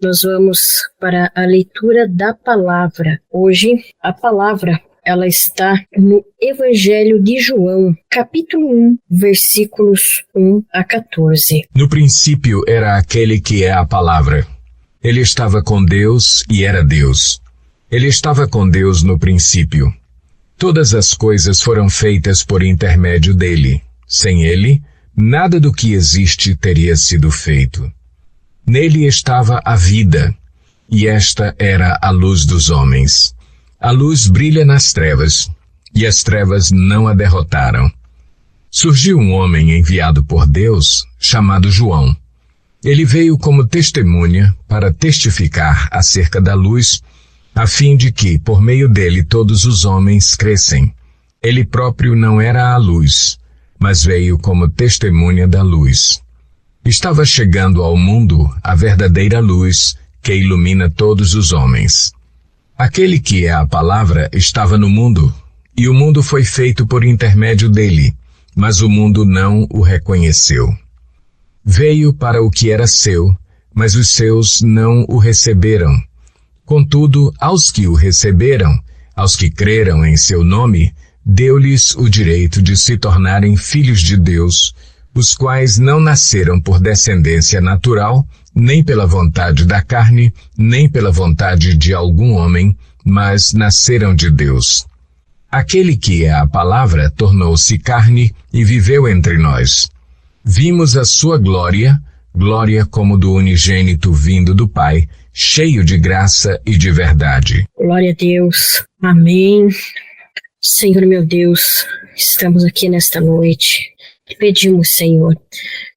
nós vamos para a leitura da palavra. Hoje, a palavra, ela está no Evangelho de João, capítulo 1, versículos 1 a 14. No princípio era aquele que é a palavra. Ele estava com Deus e era Deus. Ele estava com Deus no princípio. Todas as coisas foram feitas por intermédio dele. Sem ele, nada do que existe teria sido feito. Nele estava a vida, e esta era a luz dos homens. A luz brilha nas trevas, e as trevas não a derrotaram. Surgiu um homem enviado por Deus, chamado João. Ele veio como testemunha para testificar acerca da luz, a fim de que, por meio dele, todos os homens crescem. Ele próprio não era a luz, mas veio como testemunha da luz. Estava chegando ao mundo a verdadeira luz que ilumina todos os homens. Aquele que é a palavra estava no mundo, e o mundo foi feito por intermédio dele, mas o mundo não o reconheceu. Veio para o que era seu, mas os seus não o receberam. Contudo, aos que o receberam, aos que creram em seu nome, deu-lhes o direito de se tornarem filhos de Deus, os quais não nasceram por descendência natural, nem pela vontade da carne, nem pela vontade de algum homem, mas nasceram de Deus. Aquele que é a palavra tornou-se carne e viveu entre nós. Vimos a sua glória, glória como do unigênito vindo do Pai, cheio de graça e de verdade. Glória a Deus. Amém. Senhor meu Deus, estamos aqui nesta noite. Pedimos, Senhor,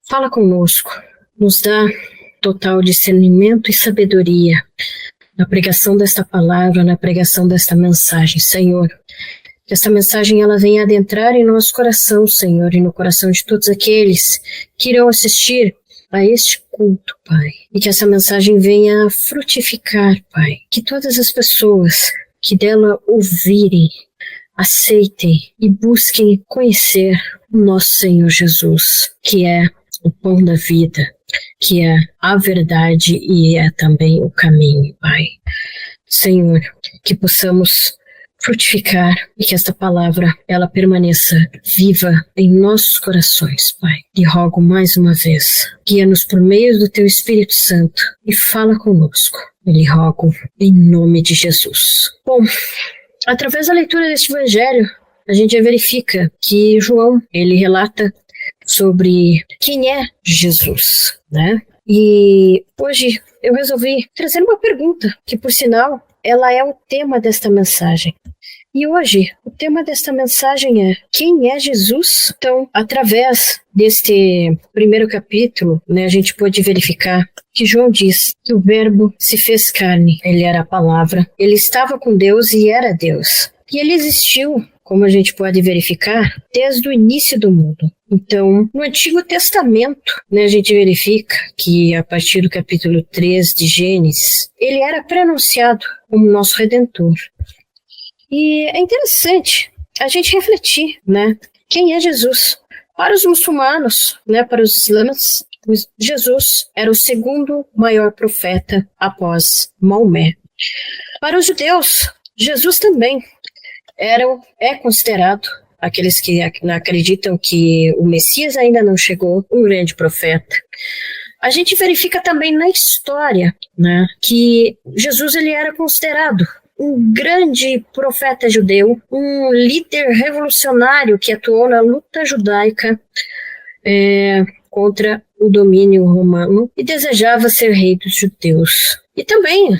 fala conosco, nos dá total discernimento e sabedoria na pregação desta palavra, na pregação desta mensagem, Senhor. Que esta mensagem ela venha adentrar em nosso coração, Senhor, e no coração de todos aqueles que irão assistir a este culto, Pai. E que essa mensagem venha frutificar, Pai. Que todas as pessoas que dela ouvirem, aceitem e busquem conhecer o nosso Senhor Jesus, que é o pão da vida, que é a verdade e é também o caminho, Pai. Senhor, que possamos frutificar e que esta palavra ela permaneça viva em nossos corações, Pai. E rogo mais uma vez, guia-nos por meio do Teu Espírito Santo e fala conosco. Eu lhe rogo em nome de Jesus. Bom, através da leitura deste evangelho, a gente verifica que João, ele relata sobre quem é Jesus, né? E hoje eu resolvi trazer uma pergunta, que por sinal, ela é o tema desta mensagem. E hoje, o tema desta mensagem é: quem é Jesus? Então, através deste primeiro capítulo, né, a gente pode verificar que João diz que o Verbo se fez carne, ele era a palavra, ele estava com Deus e era Deus. E ele existiu, como a gente pode verificar, desde o início do mundo. Então, no Antigo Testamento, né, a gente verifica que a partir do capítulo 3 de Gênesis, ele era preanunciado como nosso Redentor. E é interessante a gente refletir, né, quem é Jesus? Para os muçulmanos, né, para os islãs, Jesus era o segundo maior profeta após Maomé. Para os judeus, Jesus também é considerado, aqueles que acreditam que o Messias ainda não chegou, um grande profeta. A gente verifica também na história, né, que Jesus ele era considerado um grande profeta judeu, um líder revolucionário que atuou na luta judaica contra o domínio romano e desejava ser rei dos judeus. E também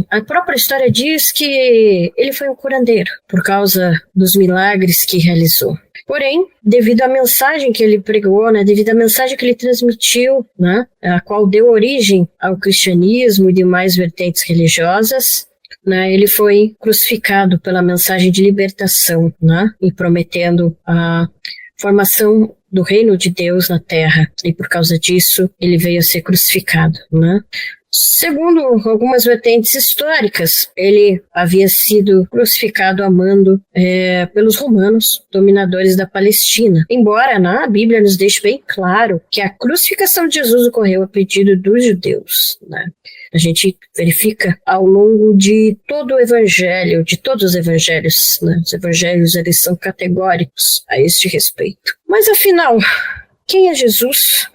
a própria história diz que ele foi um curandeiro por causa dos milagres que realizou. Porém, devido à mensagem que ele pregou, né, devido à mensagem que ele transmitiu, né, a qual deu origem ao cristianismo e demais vertentes religiosas, né, ele foi crucificado pela mensagem de libertação, né, e prometendo a formação do reino de Deus na terra, e por causa disso ele veio a ser crucificado, né? Segundo algumas vertentes históricas, ele havia sido crucificado a mando pelos romanos, dominadores da Palestina. Embora na Bíblia nos deixe bem claro que a crucificação de Jesus ocorreu a pedido dos judeus, né? A gente verifica ao longo de todo o evangelho, de todos os evangelhos, né? Os evangelhos, eles são categóricos a este respeito. Mas afinal, quem é Jesus?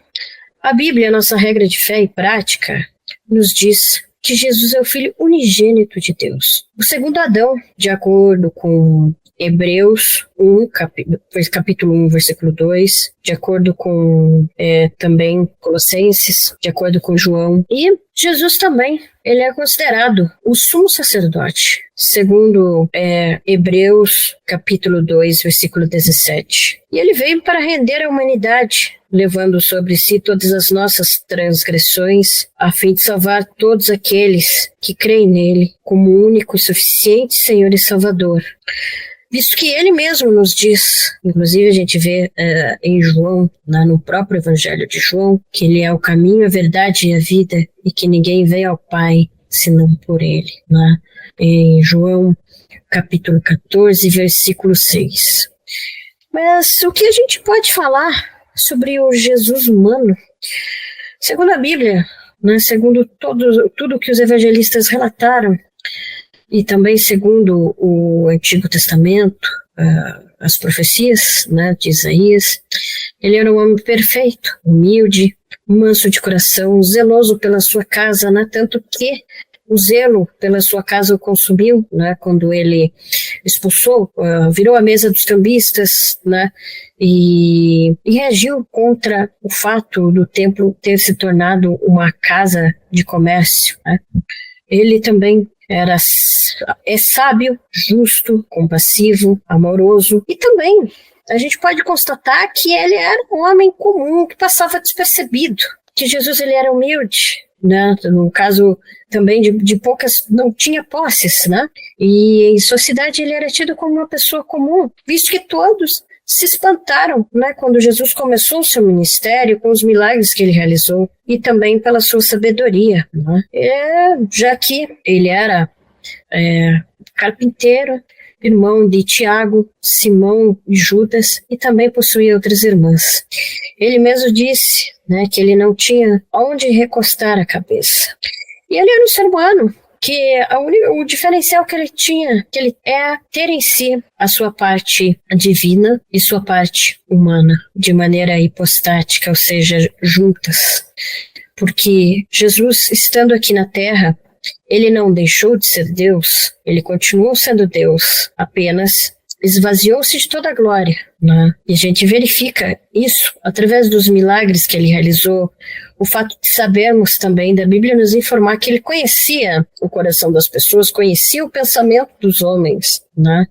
A Bíblia, nossa regra de fé e prática, nos diz que Jesus é o Filho unigênito de Deus. O segundo Adão, de acordo com Hebreus 1, capítulo 1, versículo 2, de acordo com também Colossenses, de acordo com João. E Jesus também, ele é considerado o sumo sacerdote, segundo Hebreus capítulo 2, versículo 17. E ele veio para render a humanidade, levando sobre si todas as nossas transgressões, a fim de salvar todos aqueles que creem nele como único e suficiente Senhor e Salvador. Visto que ele mesmo nos diz, inclusive a gente vê em João, no próprio Evangelho de João, que ele é o caminho, a verdade e a vida, e que ninguém vem ao Pai senão por ele. Né? Em João capítulo 14, versículo 6. Mas o que a gente pode falar sobre o Jesus humano? Segundo a Bíblia, né, segundo tudo que os evangelistas relataram, e também segundo o Antigo Testamento, as profecias, né, de Isaías, ele era um homem perfeito, humilde, manso de coração, zeloso pela sua casa, né, tanto que o zelo pela sua casa o consumiu, né, quando ele expulsou, virou a mesa dos cambistas, né, e reagiu contra o fato do templo ter se tornado uma casa de comércio. Né. Ele também é sábio, justo, compassivo, amoroso, e também a gente pode constatar que ele era um homem comum que passava despercebido, que Jesus ele era humilde, né? No caso também de poucas, não tinha posses, né? E em sociedade ele era tido como uma pessoa comum, visto que todos se espantaram, né, quando Jesus começou o seu ministério, com os milagres que ele realizou, e também pela sua sabedoria, né? Já que ele era carpinteiro, irmão de Tiago, Simão e Judas, e também possuía outras irmãs. Ele mesmo disse, né, que ele não tinha onde recostar a cabeça. E ele era um ser humano, que o diferencial que ele tinha, que ele é ter em si a sua parte divina e sua parte humana, de maneira hipostática, ou seja, juntas. Porque Jesus, estando aqui na Terra, ele não deixou de ser Deus, ele continuou sendo Deus, apenas esvaziou-se de toda a glória, né? E a gente verifica isso através dos milagres que ele realizou, o fato de sabermos também da Bíblia nos informar que ele conhecia o coração das pessoas, conhecia o pensamento dos homens, né?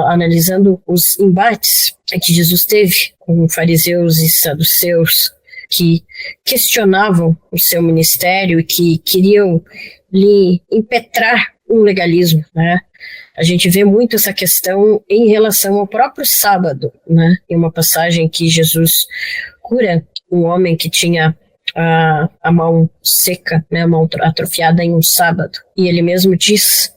Analisando os embates que Jesus teve com fariseus e saduceus, que questionavam o seu ministério e que queriam lhe impetrar um legalismo, né? A gente vê muito essa questão em relação ao próprio sábado, né? Em uma passagem que Jesus cura um homem que tinha a mão seca, né? A mão atrofiada em um sábado. E ele mesmo diz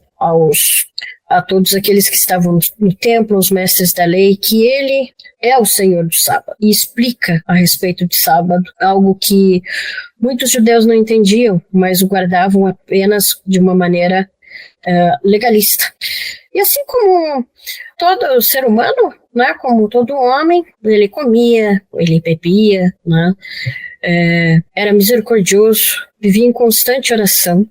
a todos aqueles que estavam no templo, os mestres da lei, que ele é o Senhor do sábado. E explica a respeito de sábado, algo que muitos judeus não entendiam, mas o guardavam apenas de uma maneira legalista. E assim como todo ser humano, né, como todo homem, ele comia, ele bebia, né, era misericordioso, vivia em constante oração.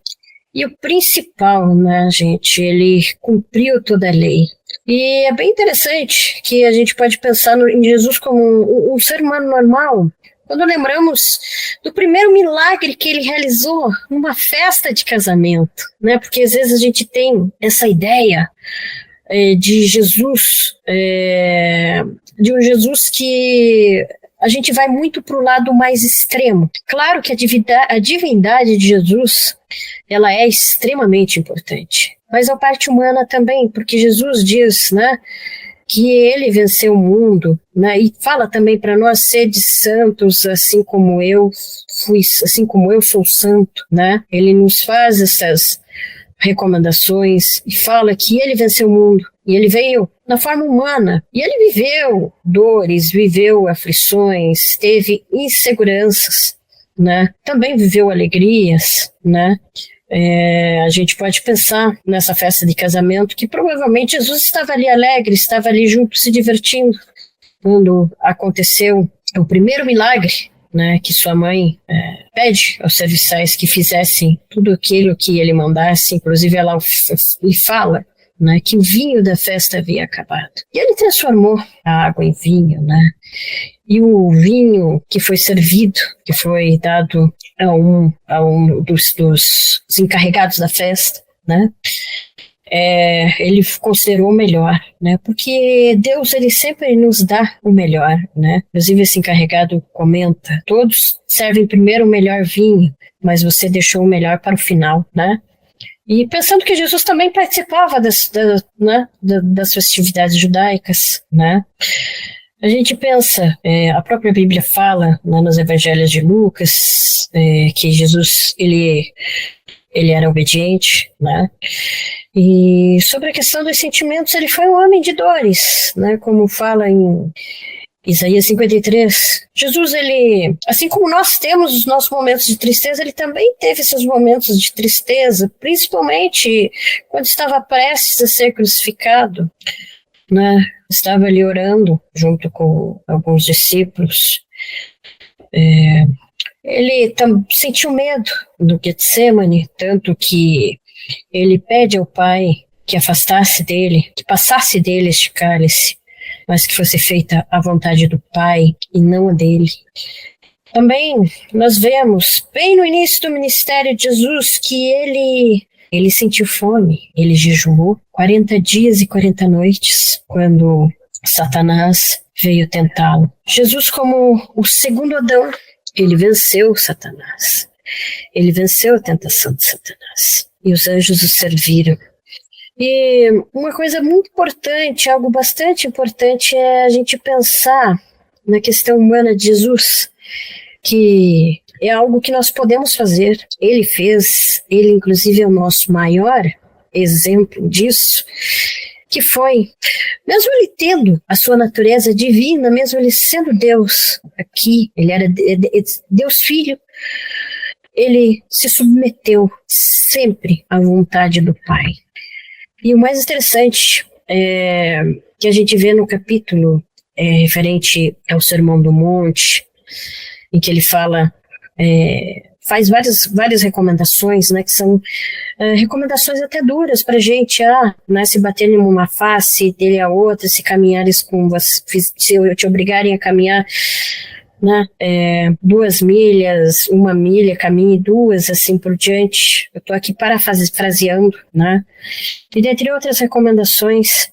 E o principal, né, gente, ele cumpriu toda a lei. E é bem interessante que a gente pode pensar em Jesus como um ser humano normal, quando lembramos do primeiro milagre que ele realizou numa festa de casamento, né? Porque às vezes a gente tem essa ideia de Jesus, de um Jesus que a gente vai muito para o lado mais extremo. Claro que a divindade de Jesus, ela é extremamente importante, mas a parte humana também, porque Jesus diz, né, que ele venceu o mundo, né? E fala também para nós: sede santos, assim como eu sou santo, né? Ele nos faz essas recomendações e fala que ele venceu o mundo e ele veio na forma humana e ele viveu dores, viveu aflições, teve inseguranças, né? Também viveu alegrias, né? A gente pode pensar nessa festa de casamento que provavelmente Jesus estava ali alegre, estava ali junto se divertindo quando aconteceu o primeiro milagre, né, que sua mãe pede aos serviçais que fizessem tudo aquilo que ele mandasse. Inclusive ela lhe fala, né, que o vinho da festa havia acabado. E ele transformou a água em vinho, né? E o vinho que foi servido, que foi dado a um dos encarregados da festa, né? Ele considerou o melhor, né? Porque Deus, ele sempre nos dá o melhor, né? Inclusive esse encarregado comenta: todos servem primeiro o melhor vinho, mas você deixou o melhor para o final, né? E pensando que Jesus também participava das festividades judaicas, né? A gente pensa, a própria Bíblia fala, né, nos evangelhos de Lucas, que Jesus, ele era obediente, né? E sobre a questão dos sentimentos, ele foi um homem de dores, né? Como fala em Isaías 53. Jesus, ele, assim como nós temos os nossos momentos de tristeza, ele também teve seus momentos de tristeza, principalmente quando estava prestes a ser crucificado, né? Estava ali orando junto com alguns discípulos. Ele sentiu medo do Getsemane, tanto que ele pede ao Pai que afastasse dele, que passasse dele este cálice, mas que fosse feita a vontade do Pai e não a dele. Também nós vemos, bem no início do ministério de Jesus, que ele sentiu fome, ele jejuou 40 dias e 40 noites, quando Satanás veio tentá-lo. Jesus, como o segundo Adão, ele venceu Satanás. Ele venceu a tentação de Satanás. E os anjos o serviram. E uma coisa muito importante, algo bastante importante, é a gente pensar na questão humana de Jesus, que é algo que nós podemos fazer. Ele fez, ele inclusive é o nosso maior exemplo disso, que foi, mesmo ele tendo a sua natureza divina, mesmo ele sendo Deus aqui, ele era Deus Filho, ele se submeteu sempre à vontade do Pai. E o mais interessante é que a gente vê no capítulo referente ao Sermão do Monte, em que ele fala, faz várias recomendações, né, que são recomendações até duras para a gente, né, se baterem uma face, dele a outra, se caminhares com você, se te obrigarem a caminhar, né, 2 milhas, 1 milha, caminhe 2, assim por diante. Eu estou aqui parafraseando, né, e dentre outras recomendações,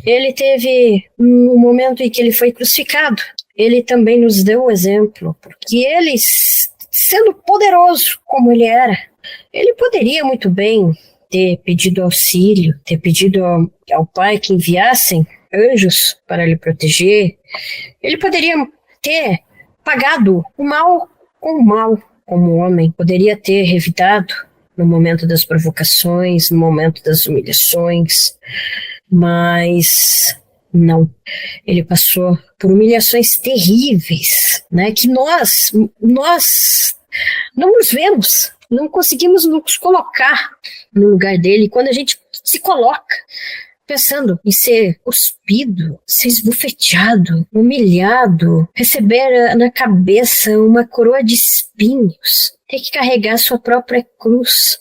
ele teve um momento em que ele foi crucificado. Ele também nos deu o exemplo, porque ele, sendo poderoso como ele era, ele poderia muito bem ter pedido auxílio, ter pedido ao Pai que enviassem anjos para lhe proteger. Ele poderia ter pagado o mal com o mal, como homem. Poderia ter revidado no momento das provocações, no momento das humilhações, mas não. Ele passou por humilhações terríveis, né, que nós não nos vemos, não conseguimos nos colocar no lugar dele. Quando a gente se coloca pensando em ser cuspido, ser esbofeteado, humilhado, receber na cabeça uma coroa de espinhos, ter que carregar sua própria cruz,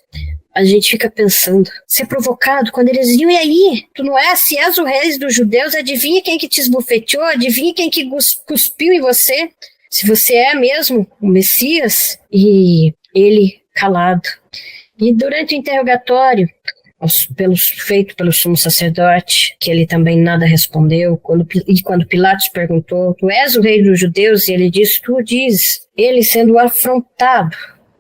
a gente fica pensando, ser provocado quando eles diziam: e aí, tu não é? Se és o rei dos judeus, adivinha quem que te esbofeteou? Adivinha quem que cuspiu em você? Se você é mesmo o Messias? E ele calado. E durante o interrogatório, feito pelo sumo sacerdote, que ele também nada respondeu, quando Pilatos perguntou: tu és o rei dos judeus? E ele disse: tu dizes. Ele sendo afrontado,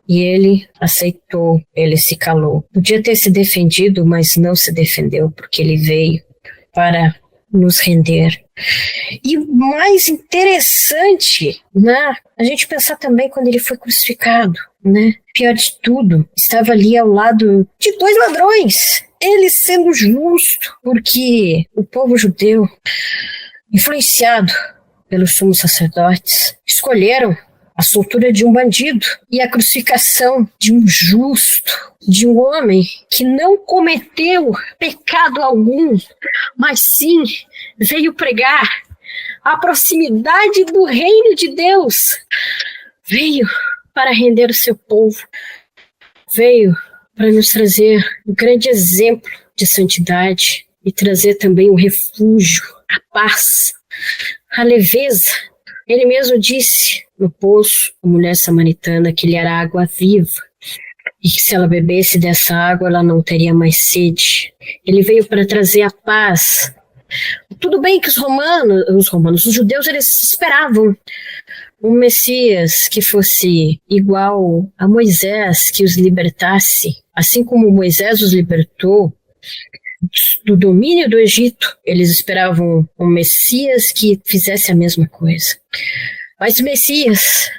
e ele aceitou, ele se calou. Podia ter se defendido, mas não se defendeu, porque ele veio para nos render. E o mais interessante, né, a gente pensar também quando ele foi crucificado, né? Pior de tudo, estava ali ao lado de 2 ladrões. Ele sendo justo, porque o povo judeu, influenciado pelos sumos sacerdotes, escolheram a soltura de um bandido e a crucificação de um justo, de um homem que não cometeu pecado algum, mas sim veio pregar a proximidade do reino de Deus. Veio para render o seu povo. Veio para nos trazer um grande exemplo de santidade e trazer também o refúgio, a paz, a leveza. Ele mesmo disse no poço, a mulher samaritana, que ele era água viva e que se ela bebesse dessa água ela não teria mais sede. Ele veio para trazer a paz. Tudo bem que os judeus, eles esperavam um Messias que fosse igual a Moisés, que os libertasse, assim como Moisés os libertou do domínio do Egito. Eles esperavam um Messias que fizesse a mesma coisa. Mas o Messias,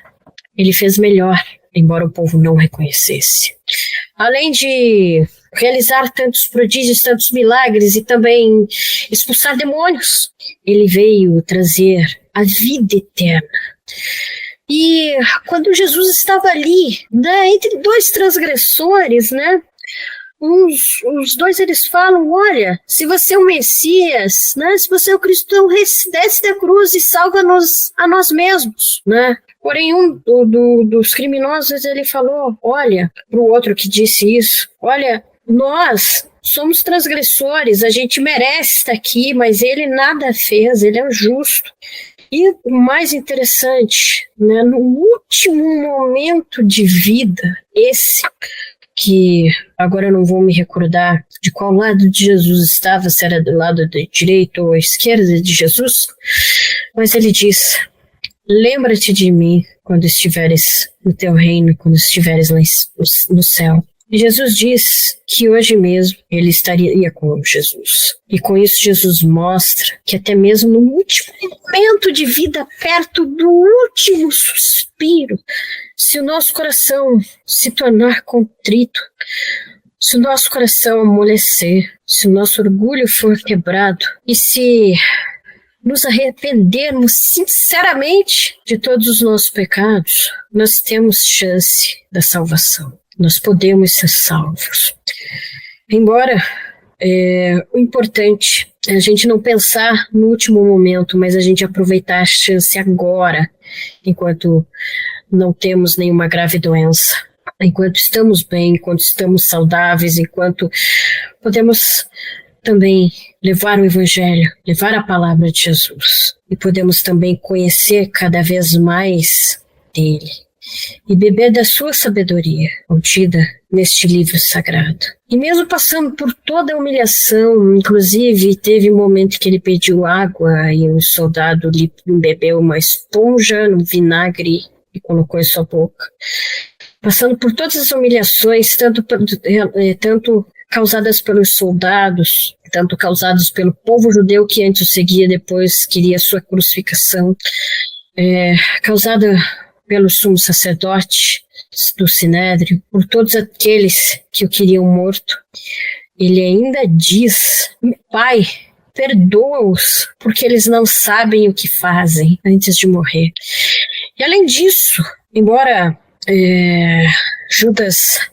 ele fez melhor, embora o povo não reconhecesse. Além de realizar tantos prodígios, tantos milagres e também expulsar demônios, ele veio trazer a vida eterna. E quando Jesus estava ali, né, entre 2 transgressores, né, os 2 eles falam: olha, se você é o Messias, né, se você é o Cristo, então desce da cruz e salva-nos a nós mesmos, né? Porém, um dos criminosos, ele falou, olha, para o outro que disse isso, olha, nós somos transgressores, a gente merece estar aqui, mas ele nada fez, ele é justo. E o mais interessante, né, no último momento de vida, esse que agora eu não vou me recordar de qual lado de Jesus estava, se era do lado direito ou esquerda de Jesus, mas ele diz: lembra-te de mim quando estiveres no teu reino, quando estiveres lá no céu. E Jesus diz que hoje mesmo ele estaria com Jesus. E com isso Jesus mostra que até mesmo no último momento de vida, perto do último suspiro, se o nosso coração se tornar contrito, se o nosso coração amolecer, se o nosso orgulho for quebrado e se nos arrependermos sinceramente de todos os nossos pecados, nós temos chance da salvação. Nós podemos ser salvos. Embora o importante é a gente não pensar no último momento, mas a gente aproveitar a chance agora, enquanto não temos nenhuma grave doença, enquanto estamos bem, enquanto estamos saudáveis, enquanto podemos também levar o Evangelho, levar a palavra de Jesus, e podemos também conhecer cada vez mais dele e beber da sua sabedoria contida neste livro sagrado. E mesmo passando por toda a humilhação, inclusive teve um momento que ele pediu água e um soldado lhe bebeu uma esponja no vinagre e colocou em sua boca. Passando por todas as humilhações, tanto causadas pelos soldados, tanto causadas pelo povo judeu que antes o seguia, depois queria a sua crucificação, causada pelo sumo sacerdote do Sinédrio, por todos aqueles que o queriam morto. Ele ainda diz: Pai, perdoa-os, porque eles não sabem o que fazem, antes de morrer. E além disso, embora Judas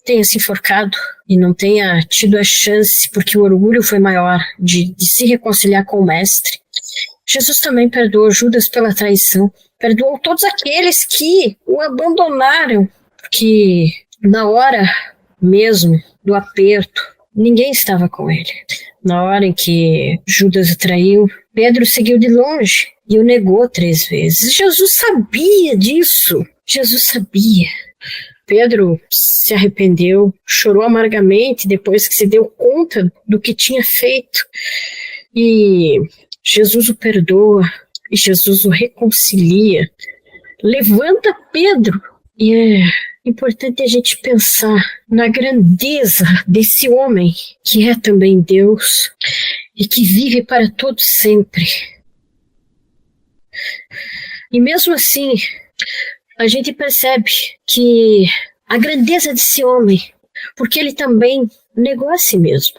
tenha se enforcado e não tenha tido a chance, porque o orgulho foi maior, de se reconciliar com o mestre, Jesus também perdoou Judas pela traição. Perdoou todos aqueles que o abandonaram, porque na hora mesmo do aperto, ninguém estava com ele. Na hora em que Judas o traiu, Pedro seguiu de longe e o negou 3 vezes. Jesus sabia disso. Jesus sabia. Pedro se arrependeu, chorou amargamente depois que se deu conta do que tinha feito. E Jesus o perdoa. E Jesus o reconcilia, levanta Pedro. E é importante a gente pensar na grandeza desse homem, que é também Deus, e que vive para todo sempre. E mesmo assim, a gente percebe que a grandeza desse homem, porque ele também negou a si mesmo.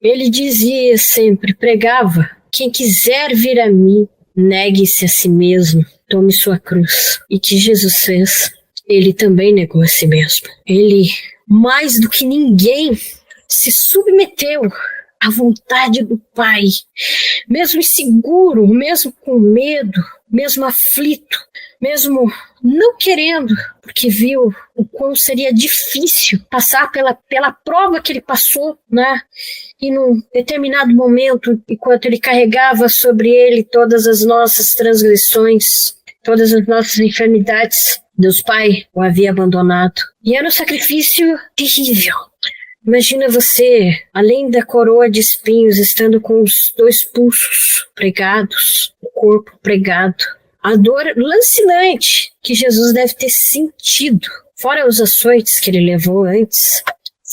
Ele dizia sempre, pregava, quem quiser vir a mim, negue-se a si mesmo, tome sua cruz. E que Jesus fez, ele também negou a si mesmo. Ele, mais do que ninguém, se submeteu à vontade do Pai, mesmo inseguro, mesmo com medo, mesmo aflito, mesmo não querendo, porque viu o quão seria difícil passar pela prova que ele passou, né? E num determinado momento, enquanto ele carregava sobre ele todas as nossas transgressões, todas as nossas enfermidades, Deus Pai o havia abandonado. E era um sacrifício terrível. Imagina você, além da coroa de espinhos, estando com os 2 pulsos pregados, o corpo pregado. A dor lancinante que Jesus deve ter sentido, fora os açoites que ele levou antes,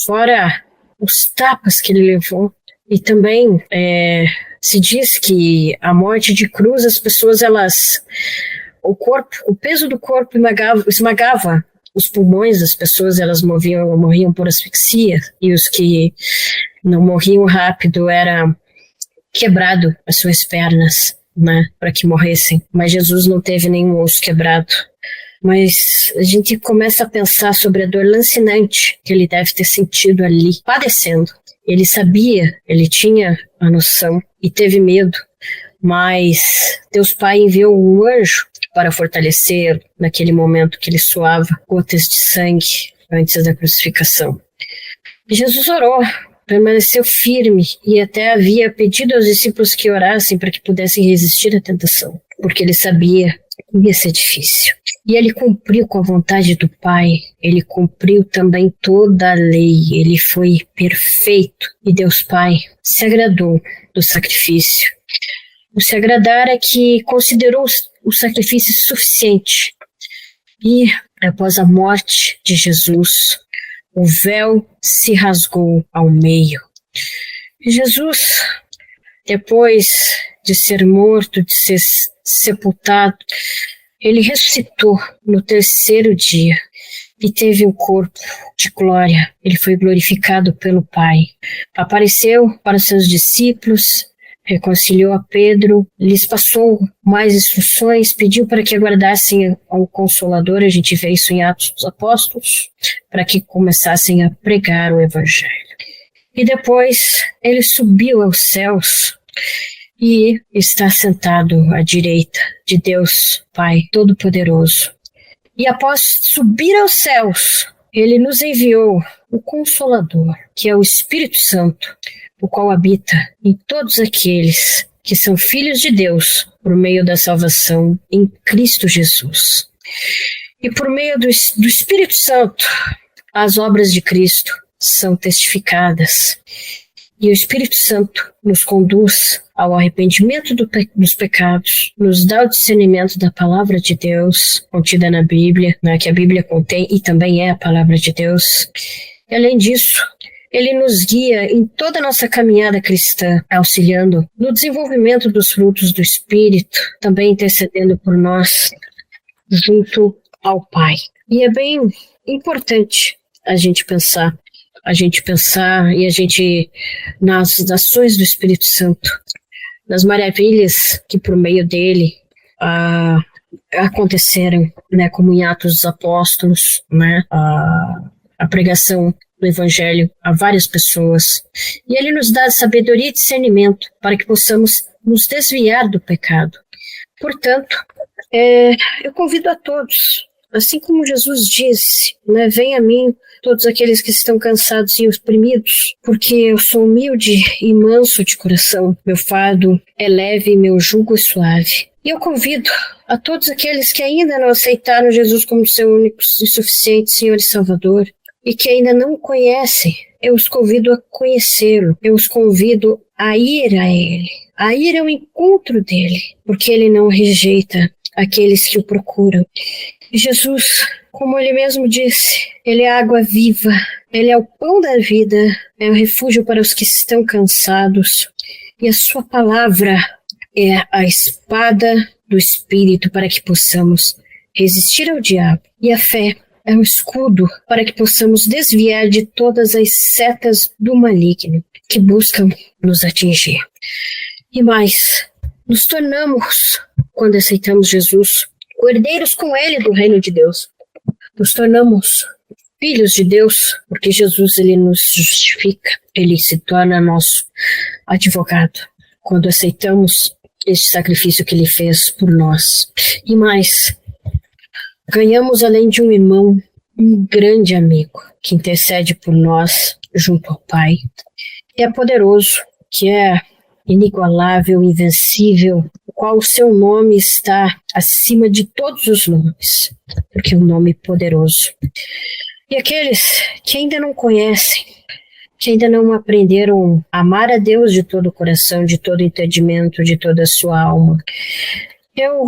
fora os tapas que ele levou. E também se diz que a morte de cruz, as pessoas, o peso do corpo esmagava os pulmões das pessoas, elas morriam por asfixia, e os que não morriam rápido era quebrado as suas pernas, né, para que morressem. Mas Jesus não teve nenhum osso quebrado. Mas a gente começa a pensar sobre a dor lancinante que ele deve ter sentido ali, padecendo. Ele sabia, ele tinha a noção e teve medo, mas Deus Pai enviou um anjo para fortalecer naquele momento que ele suava gotas de sangue antes da crucificação. E Jesus orou, permaneceu firme e até havia pedido aos discípulos que orassem para que pudessem resistir à tentação, porque ele sabia que ia ser difícil. E ele cumpriu com a vontade do Pai, ele cumpriu também toda a lei, ele foi perfeito. E Deus Pai se agradou do sacrifício. O se agradar é que considerou o sacrifício suficiente. E, após a morte de Jesus, o véu se rasgou ao meio. E Jesus, depois de ser morto, de ser sepultado, ele ressuscitou no 3º dia e teve um corpo de glória. Ele foi glorificado pelo Pai. Apareceu para os seus discípulos, reconciliou a Pedro, lhes passou mais instruções, pediu para que aguardassem ao Consolador, a gente vê isso em Atos dos Apóstolos, para que começassem a pregar o Evangelho. E depois ele subiu aos céus e está sentado à direita de Deus Pai Todo-Poderoso. E após subir aos céus, ele nos enviou o Consolador, que é o Espírito Santo, o qual habita em todos aqueles que são filhos de Deus por meio da salvação em Cristo Jesus. E por meio do Espírito Santo, as obras de Cristo são testificadas. E o Espírito Santo nos conduz ao arrependimento dos pecados, nos dá o discernimento da palavra de Deus contida na Bíblia, né, que a Bíblia contém e também é a palavra de Deus. E além disso, ele nos guia em toda a nossa caminhada cristã, auxiliando no desenvolvimento dos frutos do Espírito, também intercedendo por nós junto ao Pai. E é bem importante a gente pensar e a gente nas ações do Espírito Santo, nas maravilhas que por meio dele aconteceram, né, como em Atos dos Apóstolos, né, a pregação do Evangelho a várias pessoas. E ele nos dá sabedoria e discernimento para que possamos nos desviar do pecado. Portanto, eu convido a todos, assim como Jesus disse, né, venha a mim todos aqueles que estão cansados e oprimidos, porque eu sou humilde e manso de coração. Meu fardo é leve e meu jugo é suave. E eu convido a todos aqueles que ainda não aceitaram Jesus como seu único e suficiente Senhor e Salvador, e que ainda não o conhecem, eu os convido a conhecê-lo, eu os convido a ir a ele, a ir ao encontro dele, porque ele não rejeita aqueles que o procuram. E Jesus, como ele mesmo disse, ele é a água viva, ele é o pão da vida, é o refúgio para os que estão cansados, E a sua palavra é a espada do Espírito para que possamos resistir ao diabo. E a fé é um escudo para que possamos desviar de todas as setas do maligno que buscam nos atingir. E mais, nos tornamos, quando aceitamos Jesus, herdeiros com Ele do reino de Deus. Nos tornamos filhos de Deus, porque Jesus ele nos justifica, Ele se torna nosso advogado, quando aceitamos este sacrifício que Ele fez por nós. E mais, ganhamos, além de um irmão, um grande amigo que intercede por nós junto ao Pai. É poderoso, que é inigualável, invencível, o qual o seu nome está acima de todos os nomes, porque é um nome poderoso. E aqueles que ainda não conhecem, que ainda não aprenderam a amar a Deus de todo o coração, de todo o entendimento, de toda a sua alma, eu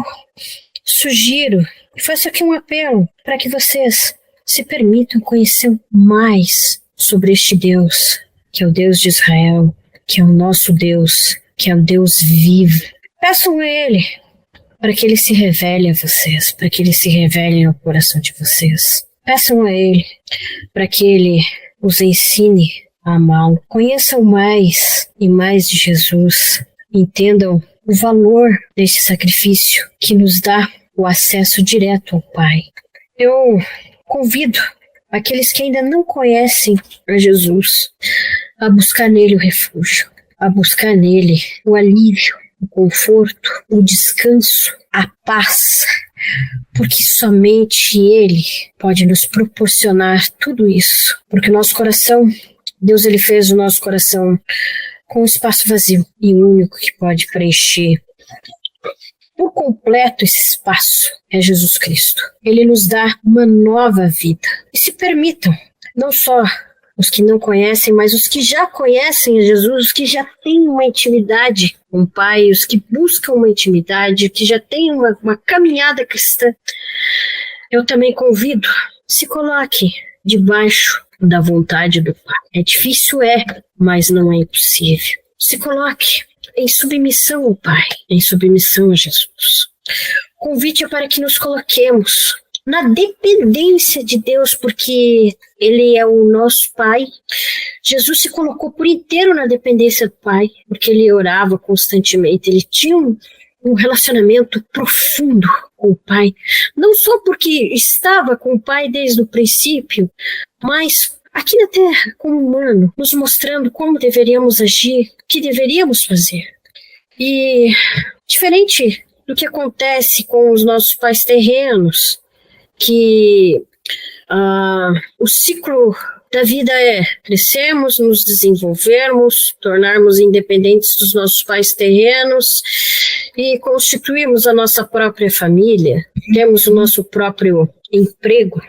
sugiro e faço aqui um apelo para que vocês se permitam conhecer mais sobre este Deus, que é o Deus de Israel, que é o nosso Deus, que é o Deus vivo. Peçam a Ele para que Ele se revele a vocês, para que Ele se revele no coração de vocês. Peçam a Ele para que Ele os ensine a amá-lo. Conheçam mais e mais de Jesus. Entendam o valor deste sacrifício que nos dá o acesso direto ao Pai. Eu convido aqueles que ainda não conhecem a Jesus a buscar nele o refúgio, a buscar nele o alívio, o conforto, o descanso, a paz, porque somente Ele pode nos proporcionar tudo isso, porque o nosso coração, Deus ele fez o nosso coração com um espaço vazio e o único que pode preencher por completo esse espaço é Jesus Cristo. Ele nos dá uma nova vida. E se permitam, não só os que não conhecem, mas os que já conhecem a Jesus, os que já têm uma intimidade com o Pai, os que buscam uma intimidade, que já têm uma caminhada cristã, eu também convido, se coloque debaixo da vontade do Pai. É difícil, mas não é impossível. Se coloque em submissão ao Pai, em submissão a Jesus. O convite é para que nos coloquemos na dependência de Deus, porque Ele é o nosso Pai. Jesus se colocou por inteiro na dependência do Pai, porque Ele orava constantemente, Ele tinha um relacionamento profundo com o Pai, não só porque estava com o Pai desde o princípio, mas aqui na Terra, como humano, nos mostrando como deveríamos agir, o que deveríamos fazer. E diferente do que acontece com os nossos pais terrenos, que o ciclo da vida é crescermos, nos desenvolvermos, tornarmos independentes dos nossos pais terrenos e constituirmos a nossa própria família, temos o nosso próprio emprego,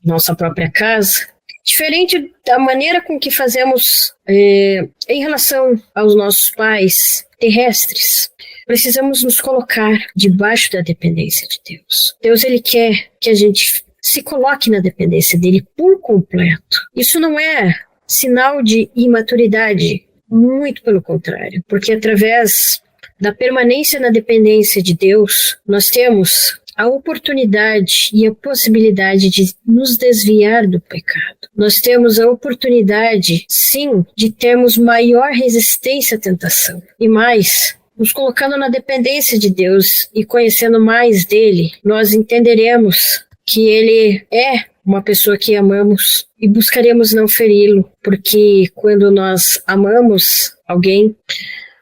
nossa própria casa. Diferente da maneira com que fazemos em relação aos nossos pais terrestres, precisamos nos colocar debaixo da dependência de Deus. Deus ele quer que a gente se coloque na dependência dele por completo. Isso não é sinal de imaturidade, muito pelo contrário, porque através da permanência na dependência de Deus, nós temos a oportunidade e a possibilidade de nos desviar do pecado. Nós temos a oportunidade, sim, de termos maior resistência à tentação. E mais, nos colocando na dependência de Deus e conhecendo mais dele, nós entenderemos que ele é uma pessoa que amamos e buscaremos não feri-lo, porque quando nós amamos alguém,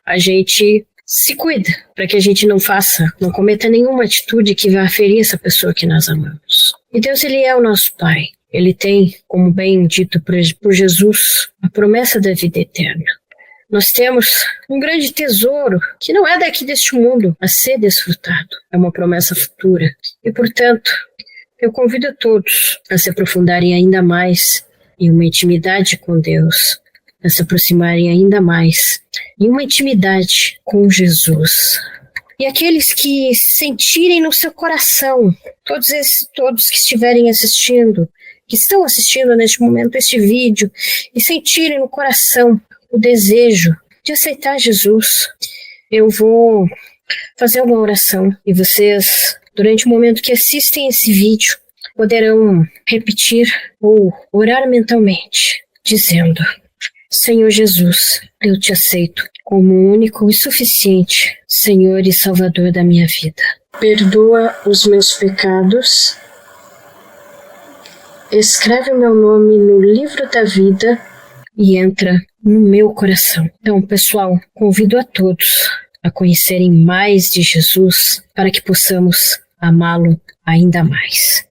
a gente se cuida para que a gente não cometa nenhuma atitude que vá ferir essa pessoa que nós amamos. E Deus, ele é o nosso Pai. Ele tem, como bem dito por Jesus, a promessa da vida eterna. Nós temos um grande tesouro que não é daqui deste mundo a ser desfrutado. É uma promessa futura. E, portanto, eu convido a todos a se aprofundarem ainda mais em uma intimidade com Deus, a se aproximarem ainda mais em uma intimidade com Jesus. E aqueles que sentirem no seu coração, todos que estiverem assistindo, que estão assistindo neste momento este vídeo, e sentirem no coração o desejo de aceitar Jesus. Eu vou fazer uma oração e vocês, durante o momento que assistem esse vídeo, poderão repetir ou orar mentalmente, dizendo: Senhor Jesus, eu te aceito como único e suficiente Senhor e Salvador da minha vida. Perdoa os meus pecados, escreve meu nome no livro da vida e entra no meu coração. Então, pessoal, convido a todos a conhecerem mais de Jesus para que possamos amá-lo ainda mais.